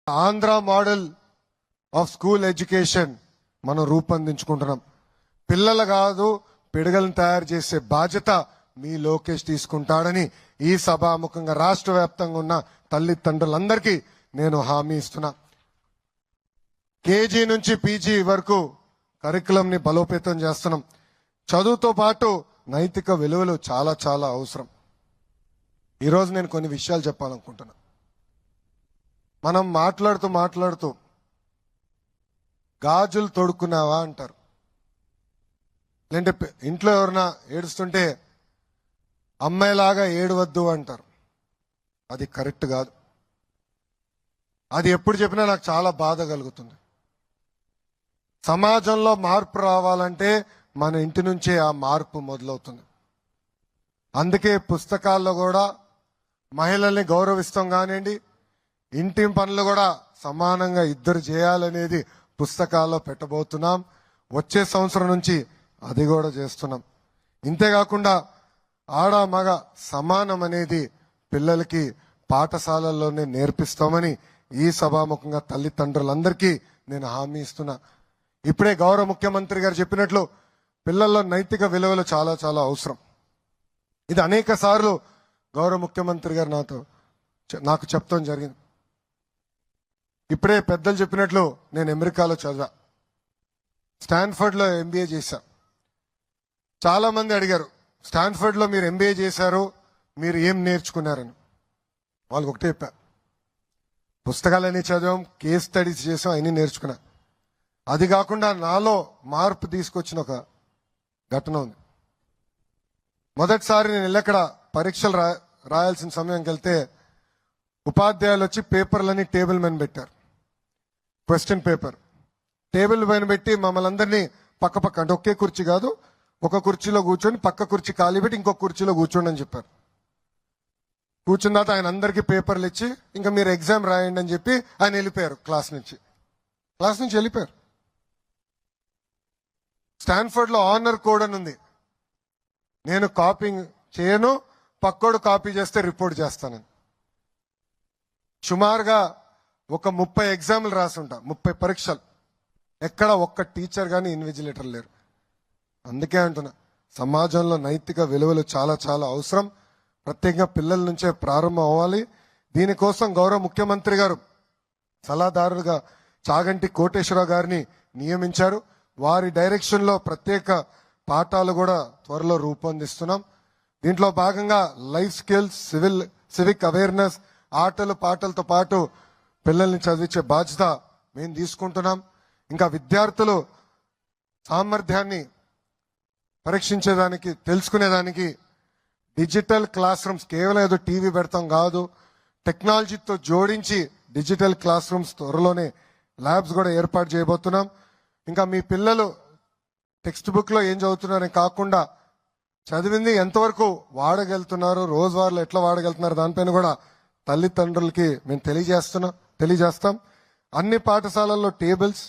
Andhra model of school education మనం రూపొందించుకుంటున్నాం. పిల్లలు కాదు పిడగలను తయారు చేసే బాధ్యత మీ లోకేష్ తీసుకుంటాడని ఈ సభాముఖంగా రాష్ట్ర వ్యాప్తంగా ఉన్న తల్లిదండ్రులందరికీ నేను హామీ ఇస్తున్నా. కేజీ నుంచి పీజీ వరకు కరికులం ని బలోపేతం చేస్తున్నాం. చదువుతో పాటు నైతిక విలువలు చాలా చాలా అవసరం. ఈరోజు నేను కొన్ని విషయాలు చెప్పాలనుకుంటున్నా. మనం మాట్లాడుతూ గాజులు తొడుక్కున్నావా అంటారు. లేదంటే ఇంట్లో ఎవరైనా ఏడుస్తుంటే అమ్మాయిలాగా ఏడవద్దు అంటారు. అది కరెక్ట్ కాదు. అది ఎప్పుడు చెప్పినా నాకు చాలా బాధ కలుగుతుంది. సమాజంలో మార్పు రావాలంటే మన ఇంటి నుంచే ఆ మార్పు మొదలవుతుంది. అందుకే పుస్తకాల్లో కూడా మహిళల్ని గౌరవిస్తాం కానివ్వండి, ఇంటి పనులు కూడా సమానంగా ఇద్దరు చేయాలనేది పుస్తకాల్లో పెట్టబోతున్నాం. వచ్చే సంవత్సరం నుంచి అది కూడా చేస్తున్నాం. ఇంతేకాకుండా ఆడ మగ సమానం అనేది పిల్లలకి పాఠశాలల్లోనే నేర్పిస్తామని ఈ సభాముఖంగా తల్లిదండ్రులందరికీ నేను హామీ ఇస్తున్నా. ఇప్పుడే గౌరవ ముఖ్యమంత్రి గారు చెప్పినట్లు పిల్లల్లో నైతిక విలువలు చాలా చాలా అవసరం. ఇది అనేక సార్లు గౌరవ ముఖ్యమంత్రి గారు నాకు చెప్తాం జరిగింది. ఇప్పుడే పెద్దలు చెప్పినట్లు నేను అమెరికాలో చదివా, స్టాన్ఫర్డ్ లో ఎంబీఏ చేశా. చాలా మంది అడిగారు, స్టాన్ఫర్డ్ లో మీరు ఎంబీఏ చేశారు, మీరు ఏం నేర్చుకున్నారని. వాళ్ళకి ఒకటే చెప్పా, పుస్తకాలన్నీ చదివాం, కేస్ స్టడీస్ చేసాం, అన్నీ నేర్చుకున్నా. అది కాకుండా నాలో మార్పు తీసుకొచ్చిన ఒక ఘటన ఉంది. మొదటిసారి నేను ఎల్లక్కడ పరీక్షలు రాయాల్సిన సమయంకి వెళ్తే ఉపాధ్యాయులు వచ్చి పేపర్లని టేబుల్ మీద పెట్టారు. క్వశ్చన్ పేపర్ టేబుల్ పైన పెట్టి మమ్మల్ని అందరినీ పక్క అంటే ఒకే కుర్చీ కాదు, ఒక కుర్చీలో కూర్చొని పక్క కుర్చీ ఖాళీ పెట్టి ఇంకొక కుర్చీలో కూర్చోండి అని చెప్పారు. కూర్చున్న తర్వాత ఆయన అందరికీ పేపర్లు ఇచ్చి ఇంకా మీరు ఎగ్జామ్ రాయండి అని చెప్పి ఆయన వెళ్ళిపోయారు. క్లాస్ నుంచి వెళ్ళిపోయారు. స్టాన్ఫర్డ్ లో ఆనర్ కోడ్ అని ఉంది. నేను కాపీంగ్ చేయను, పక్కోడు కాపీ చేస్తే రిపోర్ట్ చేస్తానని. సుమారుగా ఒక 30 ఎగ్జామ్లు రాసుంటా, 30 పరీక్షలు. ఎక్కడ ఒక్క టీచర్ కానీ ఇన్విజిలేటర్ లేరు. అందుకే అంటున్నా, సమాజంలో నైతిక విలువలు చాలా చాలా అవసరం. ప్రత్యేకంగా పిల్లల నుంచే ప్రారంభం అవ్వాలి. దీనికోసం గౌరవ ముఖ్యమంత్రి గారు సలహాదారుగా చాగంటి కోటేశ్వరరావు గారిని నియమించారు. వారి డైరెక్షన్ లో ప్రత్యేక పాఠాలు కూడా త్వరలో రూపొందిస్తున్నాం. దీంట్లో భాగంగా లైఫ్ స్కిల్స్, సివిక్ అవేర్నెస్, ఆటలు పాటలతో పాటు పిల్లల్ని చదివించే బాధ్యత మేము తీసుకుంటున్నాం. ఇంకా విద్యార్థులు సామర్థ్యాన్ని పరీక్షించేదానికి, తెలుసుకునేదానికి డిజిటల్ క్లాస్ రూమ్స్, కేవలం ఏదో టీవీ పెడతాం కాదు, టెక్నాలజీతో జోడించి డిజిటల్ క్లాస్ రూమ్స్ త్వరలోనే ల్యాబ్స్ కూడా ఏర్పాటు చేయబోతున్నాం. ఇంకా మీ పిల్లలు టెక్స్ట్ బుక్ లో ఏం చదువుతున్నారని కాకుండా చదివింది ఎంతవరకు వాడగలుగుతున్నారు, రోజువారీలో ఎట్లా వాడగలుగుతున్నారు, దానిపైన కూడా తల్లిదండ్రులకి మేము తెలియజేస్తాం. అన్ని పాఠశాలల్లో tables,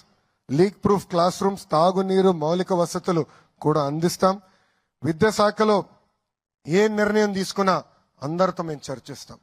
leak proof class rooms, తాగునీరు, మౌలిక వసతులు కూడా అందిస్తాం. విద్యాశాఖలో ఏ నిర్ణయం తీసుకున్నా అందరితో మేము చర్చిస్తాం.